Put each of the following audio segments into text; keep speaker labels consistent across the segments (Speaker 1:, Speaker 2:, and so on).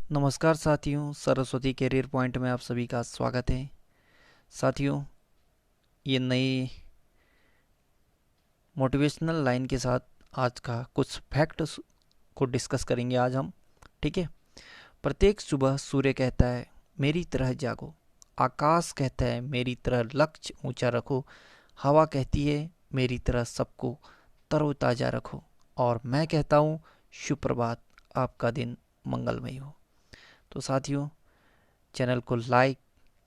Speaker 1: नमस्कार साथियों, Saraswati career point में आप सभी का स्वागत है। साथियों, ये नई मोटिवेशनल लाइन के साथ आज का कुछ फैक्ट्स को डिस्कस करेंगे आज हम। ठीक है। प्रत्येक सुबह सूर्य कहता है मेरी तरह जागो, आकाश कहता है मेरी तरह लक्ष्य ऊंचा रखो, हवा कहती है मेरी तरह सबको तरोताजा रखो, और मैं कहता हूँ शुभ प्रभात, आपका दिन मंगलमय हो। तो साथियों, चैनल को लाइक,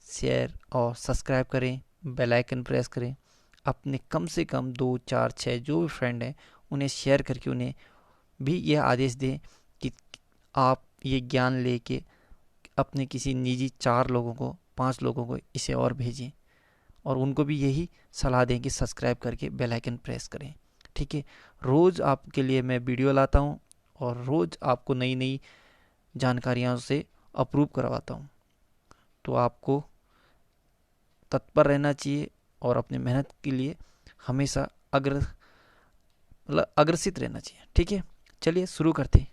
Speaker 1: शेयर और सब्सक्राइब करें, बेल आइकन प्रेस करें। अपने कम से कम 2 4 6 जो भी फ्रेंड हैं उन्हें शेयर करके उन्हें भी यह आदेश दें कि आप ये ज्ञान लेके अपने किसी निजी 4 लोगों को, 5 लोगों को इसे और भेजें, और उनको भी यही सलाह दें कि सब्सक्राइब करके बेल आइकन प्रेस करें। ठीक है। रोज़ आपके लिए मैं वीडियो लाता हूँ और रोज़ आपको नई नई जानकारियों से अप्रूव करवाता हूँ। तो आपको तत्पर रहना चाहिए और अपनी मेहनत के लिए हमेशा अग्रसित रहना चाहिए। ठीक है। चलिए शुरू करते हैं।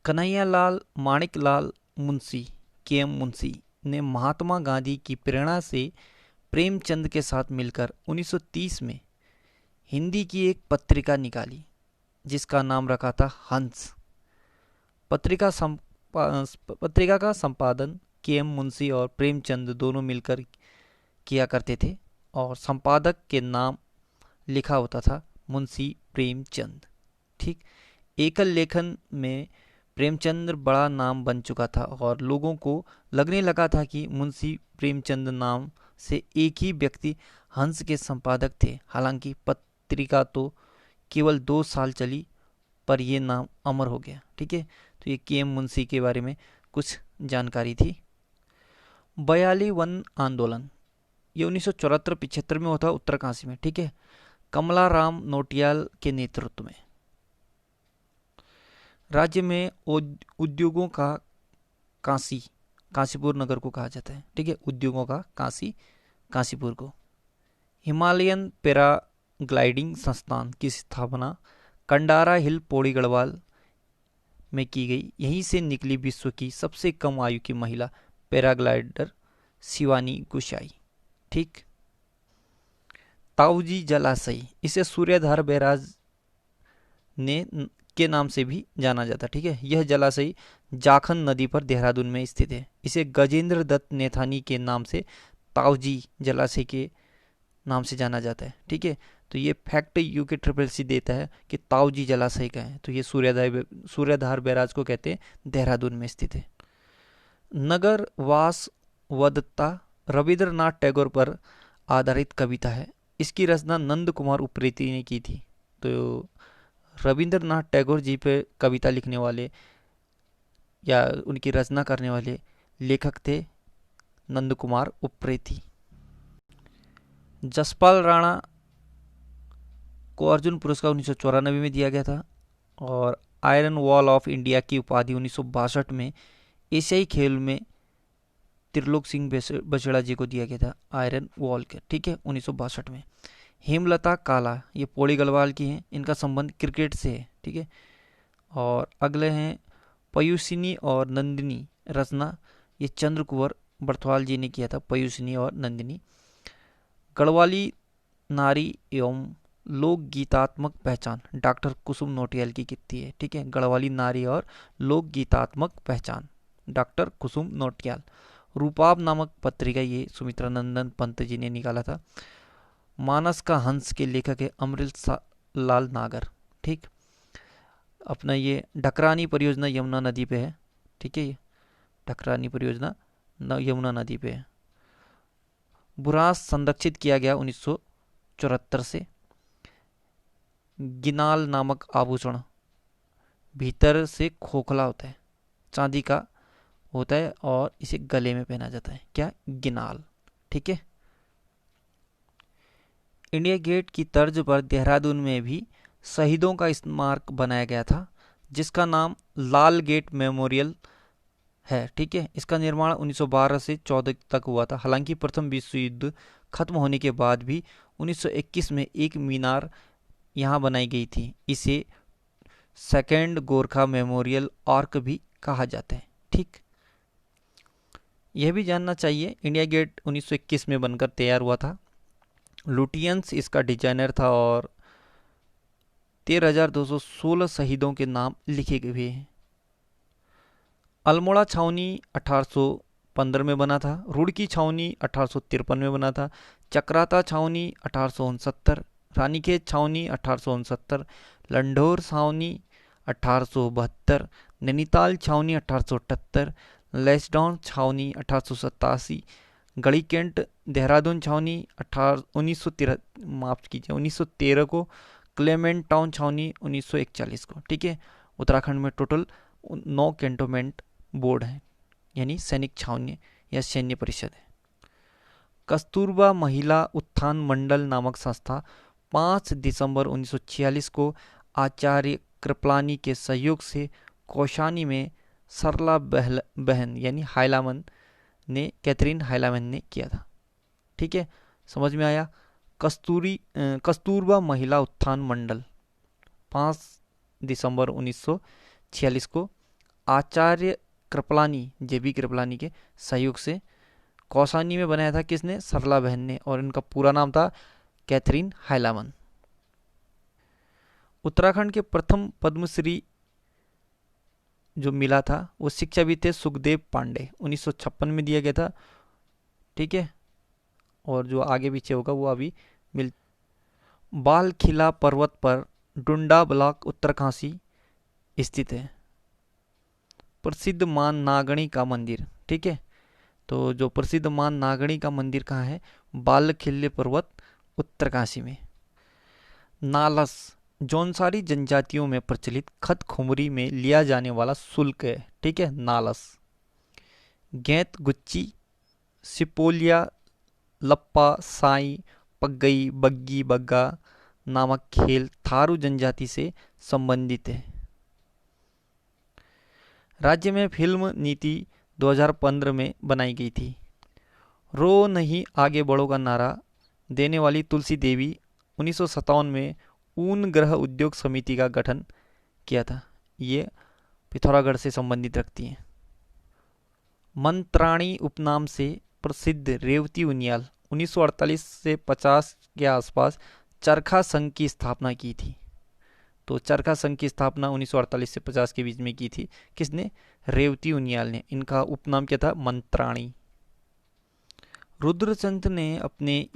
Speaker 1: कन्हैयालाल माणिकलाल मुंशी, के.एम. मुंशी ने महात्मा गांधी की प्रेरणा से प्रेमचंद के साथ मिलकर 1930 में हिंदी की एक पत्रिका निकाली जिसका नाम रखा था हंस। पत्रिका पत्रिका का संपादन के.एम. मुंशी और प्रेमचंद दोनों मिलकर किया करते थे, और संपादक के नाम लिखा होता था मुंशी प्रेमचंद। ठीक। एकल लेखन में प्रेमचंद बड़ा नाम बन चुका था और लोगों को लगने लगा था कि मुंशी प्रेमचंद नाम से एक ही व्यक्ति हंस के संपादक थे। हालांकि पत्रिका तो केवल 2 साल चली, पर यह नाम अमर हो गया। ठीक है। तो ये के.एम. मुंशी के बारे में कुछ जानकारी थी। 42 वन आंदोलन, ये 1974-75 में होता उत्तरकाशी में। ठीक है। कमलाराम नोटियाल के नेतृत्व में राज्य में उद्योगों का काशी, काशीपुर नगर को कहा जाता है। ठीक है। उद्योगों का काशी, काशीपुर को। हिमालयन पैराग्लाइडिंग संस्थान की स्थापना कंडारा हिल पौड़ी गढ़वाल में की गई। यहीं से निकली विश्व की सबसे कम आयु की महिला पैराग्लाइडर शिवानी गुसाई। ठीक। ताऊजी जलाशय, इसे सूर्यधार बैराज ने के नाम से भी जाना जाता। ठीक है। यह जलाशय जाखन नदी पर देहरादून में स्थित है। इसे गजेंद्र दत्त नेथानी के नाम से ताऊजी जलाशय के नाम से जाना जाता है। ठीक है। तो ये फैक्ट यूके ट्रिपल सी देता है कि ताऊजी जलाशय का है, तो ये सूर्यधार बैराज को कहते हैं, देहरादून में स्थित है। नगर वास वदत्ता रविंद्रनाथ टैगोर पर आधारित कविता है। इसकी रचना नंद कुमार उप्रेती ने की थी। तो रविंद्रनाथ टैगोर जी पे कविता लिखने वाले या उनकी रचना करने वाले लेखक थे नंद कुमार उप्रेती। जसपाल राणा को अर्जुन पुरस्कार 1994 में दिया गया था, और आयरन वॉल ऑफ इंडिया की उपाधि 1962 में एशियाई खेल में त्रिलोक सिंह बछड़ा जी को दिया गया था, आयरन वॉल के। ठीक है। 1962 में। हेमलता काला, ये पौड़ी गढ़वाल की हैं, इनका संबंध क्रिकेट से है। ठीक है। और अगले हैं पयुसिनी और नंदिनी, रचना ये चंद्र कुंवर बर्थवाल जी ने किया था, पयुसिनी और नंदिनी। गढ़वाली नारी एवं लोक गीतात्मक पहचान डॉक्टर कुसुम नोटियाल की कितनी है। ठीक है। गढ़वाली नारी और लोक गीतात्मक पहचान डॉक्टर कुसुम नोटियाल। रूपाब नामक पत्रिका ये सुमित्रा नंदन पंत जी ने निकाला था। मानस का हंस के लेखक है अमृत लाल नागर। ठीक। अपना ये ढकरानी परियोजना यमुना नदी पे है। ठीक है। ये ढकरानी परियोजना यमुना नदी पे है। बुरांस संरक्षित किया गया 1974 से। गिनाल नामक आभूषण भीतर से खोखला होता है, चांदी का होता है, और इसे गले में पहना जाता है। क्या? गिनाल। ठीक है। इंडिया गेट की तर्ज पर देहरादून में भी शहीदों का स्मारक बनाया गया था, जिसका नाम लाल गेट मेमोरियल है। ठीक है। इसका निर्माण 1912 से 14 तक हुआ था। हालांकि प्रथम विश्व युद्ध खत्म होने के बाद भी 1921 में एक मीनार यहाँ बनाई गई थी। इसे सेकेंड गोरखा मेमोरियल आर्क भी कहा जाता है। ठीक, यह भी जानना चाहिए इंडिया गेट 1921 में बनकर तैयार हुआ था। लुटियंस इसका डिजाइनर था और 13,216 शहीदों के नाम लिखे हुए हैं। अल्मोड़ा छावनी 1815 में बना था। रुड़की छावनी 1853 में बना था। चक्राता छावनी 1869, रानीखेत छावनी 1869, लंढौर छावनी 1872, नैनीताल छावनी 1878, लेसडाउन छावनी 1887, गढ़ी कैंट देहरादून छावनी 1913 को, क्लेमेंट टाउन छावनी 1941 को। ठीक है, उत्तराखंड में टोटल 9 कैंटोनमेंट बोर्ड हैं, यानी सैनिक छावनी या सैन्य परिषद है। कस्तूरबा महिला उत्थान मंडल नामक संस्था 5 दिसंबर 1946 को आचार्य कृपलानी के सहयोग से कौशानी में सरला बहन यानी हाइलामन ने, कैथरीन हाइलामन ने किया था। ठीक है, समझ में आया। कस्तूरबा महिला उत्थान मंडल 5 दिसंबर 1946 को आचार्य कृपलानी, जेबी कृपलानी के सहयोग से कौसानी में बनाया था। किसने? सरला बहन ने, और इनका पूरा नाम था कैथरीन हाइलामन। उत्तराखंड के प्रथम पद्मश्री जो मिला था वो शिक्षाविद थे सुखदेव पांडे, 1956 में दिया गया था। ठीक है, और जो आगे पीछे होगा वो अभी मिल। बाल खिला पर्वत पर डुंडा ब्लॉक उत्तरकाशी स्थित है। प्रसिद्ध मां नागणी का मंदिर। ठीक है, तो जो प्रसिद्ध मां नागणी का मंदिर कहाँ है? बाल खिल्ले पर्वत उत्तरकाशी में। नालस जौनसारी जनजातियों में प्रचलित खत खुमरी में लिया जाने वाला शुल्क है। ठीक है, नालस। गैत गुच्ची, सिपोलिया, लप्पा, साई, पग्गई, बग्गी, बग्गा नामक खेल थारू जनजाति से संबंधित है। राज्य में फिल्म नीति 2015 में बनाई गई थी। रो नहीं आगे बढ़ो का नारा देने वाली तुलसी देवी 1957 में ऊन ग्रह उद्योग समिति का गठन किया था। ये पिथौरागढ़ से संबंधित रखती हैं। मंत्राणी उपनाम से प्रसिद्ध रेवती उनियाल 1948 से 50 के आसपास चरखा संघ की स्थापना की थी। तो चरखा संघ की स्थापना 1948 से 50 के बीच में की थी। किसने? रेवती उनियाल ने। इनका उपनाम क्या था? मंत्राणी। रुद्रचंद ने अपने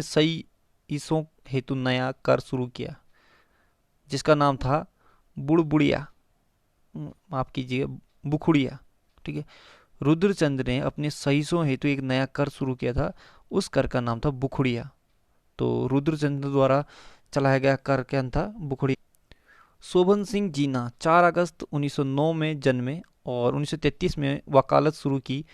Speaker 1: सही ईसों हेतु नया कर शुरू किया जिसका नाम था बुड़बुड़िया, माफ कीजिए बुखुड़िया। ठीक है, रुद्रचंद ने अपने सहीसों हेतु एक नया कर शुरू किया था, उस कर का नाम था बुखुड़िया। तो रुद्रचंद द्वारा चलाया गया कर क्या था? बुखुड़िया। शोभन सिंह जीना 4 अगस्त 1909 में जन्मे और 1933 में वकालत शुरू की।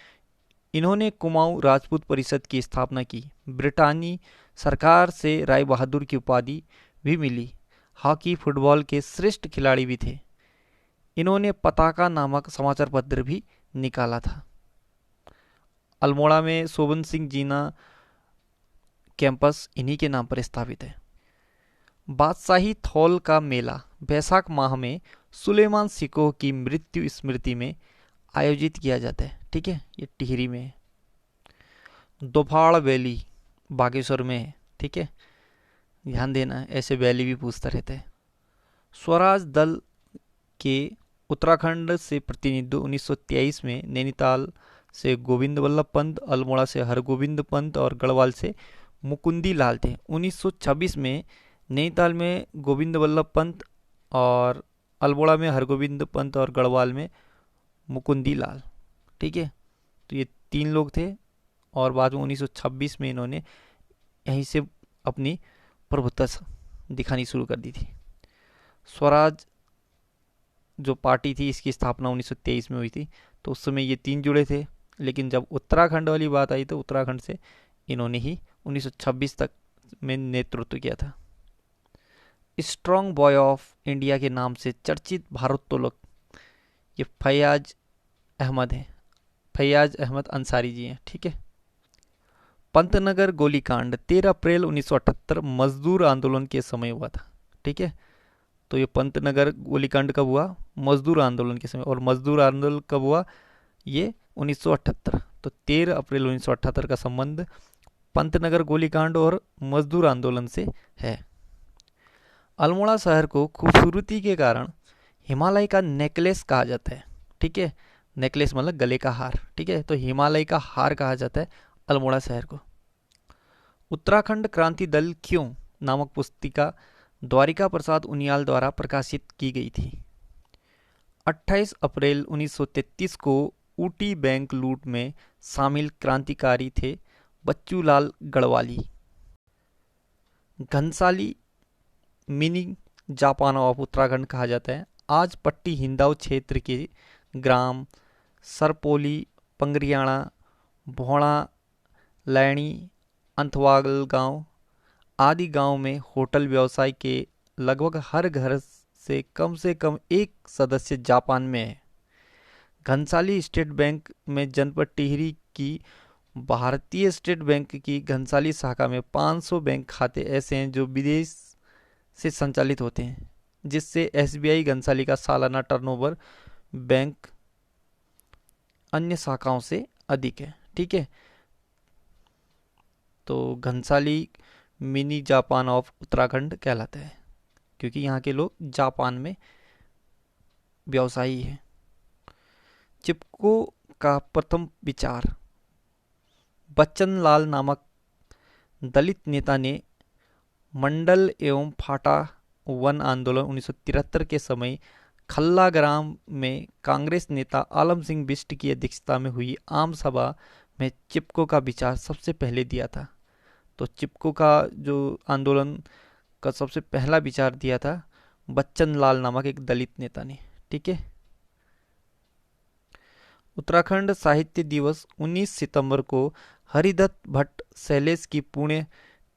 Speaker 1: इन्होंने कुमाऊं राजपूत परिषद की स्थापना की। ब्रिटानी सरकार से राय बहादुर की उपाधि भी मिली। हॉकी फुटबॉल के श्रेष्ठ खिलाड़ी भी थे। इन्होंने पताका नामक समाचार पत्र भी निकाला था। अल्मोड़ा में शोभन सिंह जीना कैंपस इन्हीं के नाम पर स्थापित है। बादशाही थौल का मेला बैसाख माह में सुलेमान सिकोह की मृत्यु स्मृति में आयोजित किया जाता है। ठीक है, ये टिहरी में है। दोफाड़ वैली बागेश्वर में है। ठीक है, ध्यान देना, ऐसे वैली भी पूछता रहता है। स्वराज दल के उत्तराखंड से प्रतिनिधि 1923 में नैनीताल से गोविंद वल्लभ पंत, अल्मोड़ा से हरगोविंद पंत और गढ़वाल से मुकुंदी लाल थे। 1926 में नैनीताल में गोविंद वल्लभ पंत और अल्मोड़ा में हरगोविंद पंत और गढ़वाल में मुकुंदी लाल। ठीक है, तो ये 3 लोग थे और बाद में 1926 में इन्होंने यहीं से अपनी प्रभुत्ता दिखानी शुरू कर दी थी। स्वराज जो पार्टी थी इसकी स्थापना 1923 में हुई थी, तो उस समय ये 3 जुड़े थे, लेकिन जब उत्तराखंड वाली बात आई तो उत्तराखंड से इन्होंने ही 1926 तक में नेतृत्व किया था। स्ट्रॉन्ग बॉय ऑफ इंडिया के नाम से चर्चित भारोत्तोलक ये फैयाज अहमद है। फैयाज अहमद अंसारी जी हैं। ठीक है, पंतनगर गोलीकांड 13 अप्रैल 1978 मजदूर आंदोलन के समय हुआ था। ठीक है, तो ये पंतनगर गोलीकांड कब हुआ? मजदूर आंदोलन के समय। और मजदूर आंदोलन कब हुआ? ये 1978। तो 13 अप्रैल 1978 का संबंध पंतनगर गोलीकांड और मजदूर आंदोलन से है। अल्मोड़ा शहर को खूबसूरती के कारण हिमालय का नेकलेस कहा जाता है। ठीक है, नेकलेस मतलब गले का हार। ठीक है, तो हिमालय का हार कहा जाता है अल्मोड़ा शहर को। उत्तराखंड क्रांति दल क्यों नामक पुस्तिका द्वारिका प्रसाद उनियाल द्वारा प्रकाशित की गई थी। 28 अप्रैल 1933 को ऊटी बैंक लूट में शामिल क्रांतिकारी थे Bachchu Lal Garhwali. Ghansali mini Japan of Uttarakhand कहा जाता है। आज पट्टी हिंदाव क्षेत्र के ग्राम सरपोली, पंगरियाणा, भोड़ा, लैणी, अंथवागल गांव आदि गांव में होटल व्यवसाय के लगभग हर घर से कम एक सदस्य जापान में है। घनसाली स्टेट बैंक में जनपद टिहरी की भारतीय स्टेट बैंक की घनसाली शाखा में 500 बैंक खाते ऐसे हैं जो विदेश से संचालित होते हैं, जिससे एसबीआई घनसाली का सालाना टर्नओवर बैंक अन्य शाखाओं से अधिक है। ठीक है, तो Ghansali mini Japan of Uttarakhand कहलाता है क्योंकि यहाँ के लोग जापान में व्यवसायी हैं। चिपको का प्रथम विचार बच्चन लाल नामक दलित नेता ने मंडल एवं फाटा वन आंदोलन 1973 के समय खल्ला ग्राम में कांग्रेस नेता आलम सिंह बिष्ट की अध्यक्षता में हुई आम सभा में चिपको का विचार सबसे पहले दिया था। तो चिपको का जो आंदोलन का सबसे पहला विचार दिया था बच्चन लाल नामक एक दलित नेता ने। ठीक है, उत्तराखंड साहित्य दिवस 19 सितंबर को हरिदत्त भट्ट शैलेश की पुण्य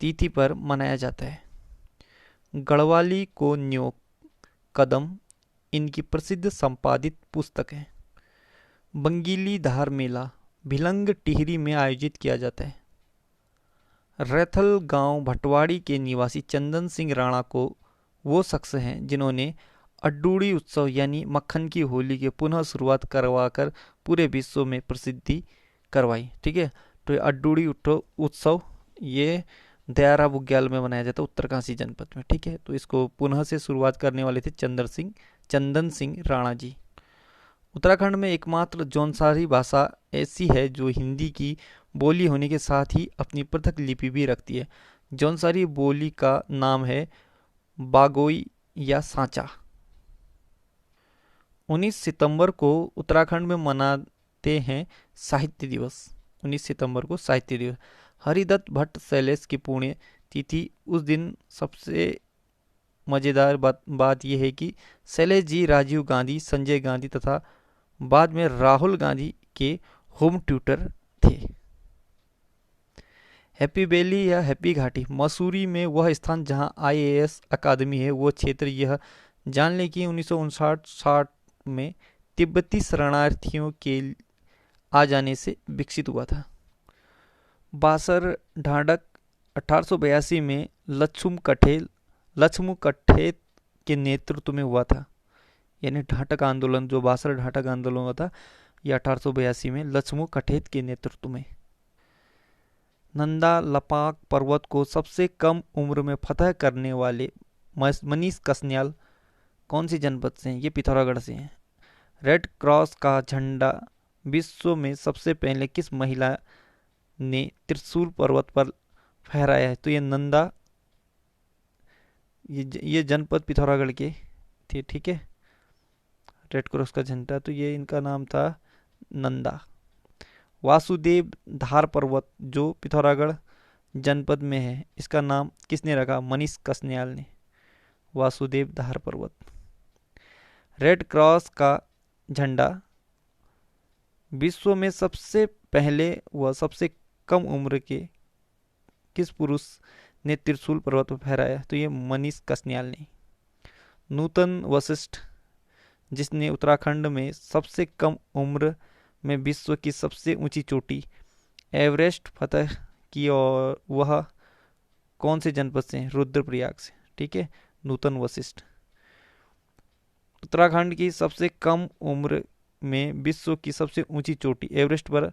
Speaker 1: तिथि पर मनाया जाता है। गढ़वाली को न्योक कदम इनकी प्रसिद्ध संपादित पुस्तक है। बंगीली धार मेला भिलंग टिहरी में आयोजित किया जाता है। रैथल गांव भटवाड़ी के निवासी चंदन सिंह राणा को वो शख्स हैं जिन्होंने अड्डूड़ी उत्सव यानी मक्खन की होली के पुनः शुरुआत करवाकर पूरे विश्व में प्रसिद्धि करवाई। ठीक है, तो अड्डूड़ी उत्सव ये दयारा बुग्याल में मनाया जाता है उत्तरकाशी जनपद में। ठीक है, तो इसको पुनः से शुरुआत करने वाले थे चंदन सिंह राणा जी। उत्तराखंड में एकमात्र जौनसारी भाषा ऐसी है जो हिंदी की बोली होने के साथ ही अपनी पृथक लिपि भी रखती है। जौनसारी बोली का नाम है बागोई या सांचा। 19 सितंबर को उत्तराखंड में मनाते हैं साहित्य दिवस। 19 सितंबर को साहित्य दिवस। हरिदत्त भट्ट शैलेश की पुण्य तिथि उस दिन। सबसे मज़ेदार बात यह है कि शैलेश जी राजीव गांधी, संजय गांधी तथा बाद में राहुल गांधी के होम ट्यूटर थे। हैप्पी वैली या हैप्पी घाटी मसूरी में वह स्थान जहां आईएएस अकादमी है, वो क्षेत्र यह जान लें कि 1959-60 में तिब्बती शरणार्थियों के आ जाने से विकसित हुआ था। बासर ढांढक 1882 में लक्ष्मू कठेत के नेतृत्व में हुआ था। यानी ढांढक आंदोलन, जो बासर ढांढक आंदोलन हुआ था, यह 1882 में लक्ष्मू कठेत के नेतृत्व में। नंदा लपाक पर्वत को सबसे कम उम्र में फतह करने वाले मनीष कसन्याल कौन सी जनपद से हैं? ये पिथौरागढ़ से हैं। रेड क्रॉस का झंडा विश्व में सबसे पहले किस महिला ने त्रिशूल पर्वत पर फहराया है? तो ये नंदा, ये जनपद पिथौरागढ़ के थे। ठीक है, रेड क्रॉस का झंडा, तो ये इनका नाम था नंदा। वासुदेव धार पर्वत जो पिथौरागढ़ जनपद में है, इसका नाम किसने रखा? मनीष कसन्याल ने। वासुदेव धार पर्वत। रेड क्रॉस का झंडा विश्व में सबसे पहले व सबसे कम उम्र के किस पुरुष ने त्रिशूल पर्वत पर फहराया? तो ये मनीष कसन्याल ने। नूतन वशिष्ठ जिसने उत्तराखंड में सबसे कम उम्र में विश्व की सबसे ऊंची चोटी एवरेस्ट फतह की, और वह कौन से जनपद से? रुद्रप्रयाग से। ठीक है, नूतन वशिष्ठ। उत्तराखंड की सबसे कम उम्र में विश्व की सबसे ऊंची चोटी एवरेस्ट पर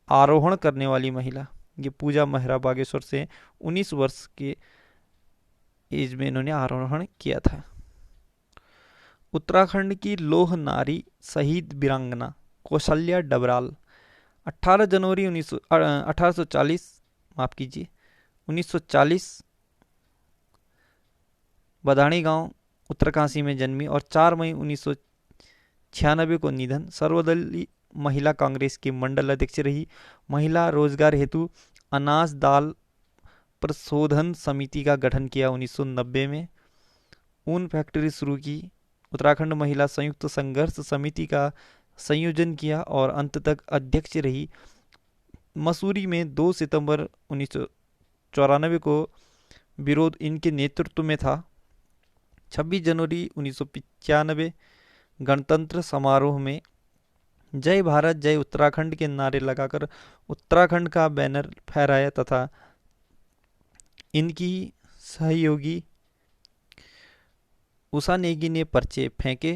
Speaker 1: आरोहण करने वाली महिला, ये पूजा मेहरा बागेश्वर से 19 वर्ष के एज में इन्होंने आरोहण किया था। उत्तराखंड की लोह नारी शहीद वीरांगना कौशल्या डबराल 18 जनवरी 1840 माफ कीजिए 1940 बदाणी गांव उत्तरकाशी में जन्मी और 4 मई 1996 को निधन। सर्वदलीय महिला कांग्रेस की मंडल अध्यक्ष रही। महिला रोजगार हेतु अनाज दाल प्रशोधन समिति का गठन किया 1990 में। ऊन फैक्ट्री शुरू की। उत्तराखंड महिला संयुक्त संघर्ष समिति का संयोजन किया और अंत तक अध्यक्ष रही। मसूरी में 2 सितंबर 1994 को विरोध इनके नेतृत्व में था। 26 जनवरी 1995 गणतंत्र समारोह में जय भारत जय उत्तराखंड के नारे लगाकर उत्तराखंड का बैनर फहराया तथा इनकी सहयोगी उषा नेगी ने पर्चे फेंके।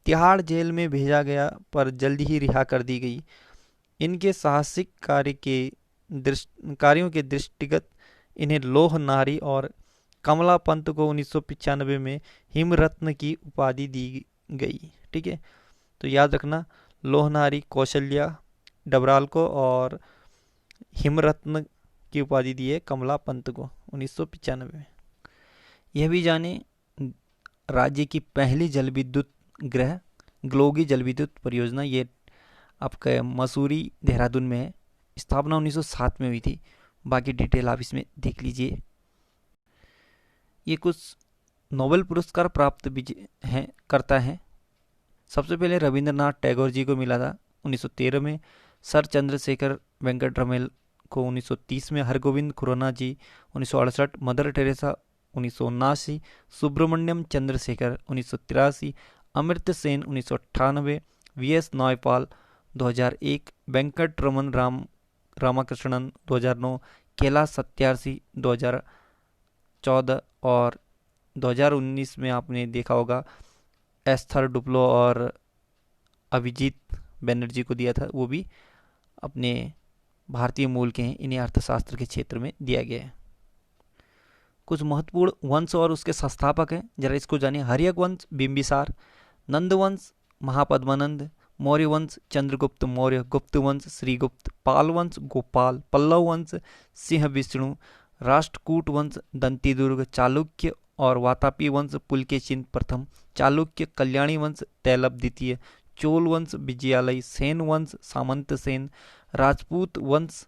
Speaker 1: तिहाड़ जेल में भेजा गया पर जल्द ही रिहा कर दी गई। इनके साहसिक कार्यों के दृष्टिगत इन्हें लौह नारी और कमला पंत को 1995 में हिमरत्न की उपाधि दी गई। ठीक है, तो याद रखना लौह नारी कौशल्या डबराल को और हिमरत्न की उपाधि दी है कमला पंत को 1995 में। यह भी जाने राज्य की पहली जल विद्युत ग्रह ग्लोगी जल विद्युत परियोजना ये आपका मसूरी देहरादून में है। स्थापना 1907 में हुई थी। बाकी डिटेल आप इसमें देख लीजिए। ये कुछ नोबेल पुरस्कार प्राप्त करता है। सबसे पहले रविंद्रनाथ टैगोर जी को मिला था 1913 में। सर चंद्रशेखर वेंकट रमेल को 1930 में। Hargobind Khorana ji 1968। Mother Teresa 1979। Subrahmanyan Chandrasekhar 1983। Amartya Sen 1998। VS Naipaul 2001। Venkatraman Ramakrishnan 2009। Kailash Satyarthi 2014 और 2019 में आपने देखा होगा एस्थर डुप्लो और अभिजीत बनर्जी को दिया था, वो भी अपने भारतीय मूल के हैं। इन्हें अर्थशास्त्र के क्षेत्र में दिया गया है। कुछ महत्वपूर्ण वंश और उसके संस्थापक हैं, जरा इसको जानिए। हर्यक वंश बिंबिसार, नंद वंश महापद्मानंद, मौर्य वंश चंद्रगुप्त मौर्य, गुप्त वंश श्रीगुप्त, पाल वंश गोपाल, पल्लव वंश सिंह विष्णु, राष्ट्रकूट वंश दंतीदुर्ग, चालुक्य और वातापी वंश पुलकेशिन प्रथम, चालुक्य कल्याणी वंश तैलप द्वितीय, चोल वंश विजयालय, सेन वंश सामंत सेन, राजपूत वंश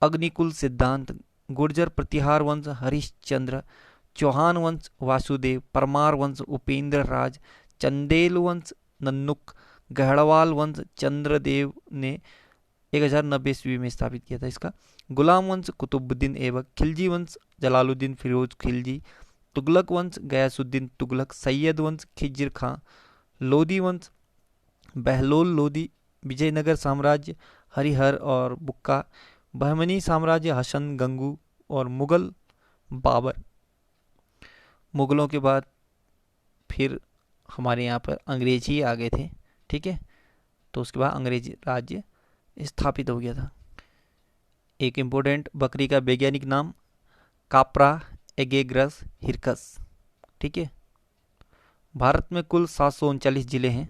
Speaker 1: अग्निकुल सिद्धांत, गुर्जर प्रतिहार वंश हरिश्चंद्र, चौहान वंश वासुदेव, परमार वंश उपेंद्र राज, चंदेल वंश नन्नुक, गहड़वाल वंश चंद्रदेव ने 1090 ईस्वी में स्थापित किया था इसका, गुलाम वंश कुतुबुद्दीन ऐबक, खिलजी वंश जलालुद्दीन फिरोज खिलजी, तुगलक वंश गयासुद्दीन तुगलक, सैयद वंश खिज्र खां, लोधी वंश बहलोल लोधी, विजयनगर साम्राज्य हरिहर और बुक्का, बहमनी साम्राज्य हसन गंगू और मुगल बाबर। मुगलों के बाद फिर हमारे यहाँ पर अंग्रेज ही आ गए थे। ठीक है, तो उसके बाद अंग्रेज राज्य स्थापित हो गया था। एक इम्पोर्टेंट बकरी का वैज्ञानिक नाम काप्रा एगेग्रस हिरकस। ठीक है, भारत में कुल 739 जिले हैं।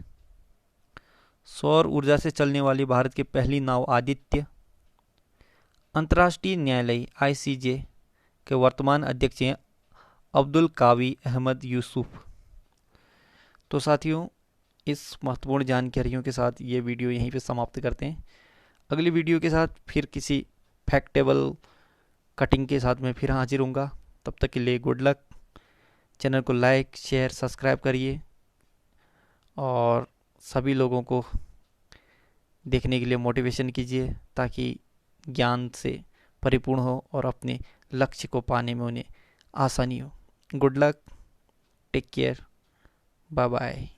Speaker 1: सौर ऊर्जा से चलने वाली भारत की पहली नाव आदित्य। अंतर्राष्ट्रीय न्यायालय आईसीजे के वर्तमान अध्यक्ष हैं अब्दुल कावी अहमद यूसुफ। तो साथियों, इस महत्वपूर्ण जानकारियों के साथ ये वीडियो यहीं पे समाप्त करते हैं। अगली वीडियो के साथ फिर किसी फैक्टेबल कटिंग के साथ मैं फिर हाजिर होऊंगा। तब तक के लिए गुड लक। चैनल को लाइक शेयर सब्सक्राइब करिए और सभी लोगों को देखने के लिए मोटिवेशन कीजिए ताकि ज्ञान से परिपूर्ण हो और अपने लक्ष्य को पाने में उन्हें आसानी हो। Good luck, take care, bye bye.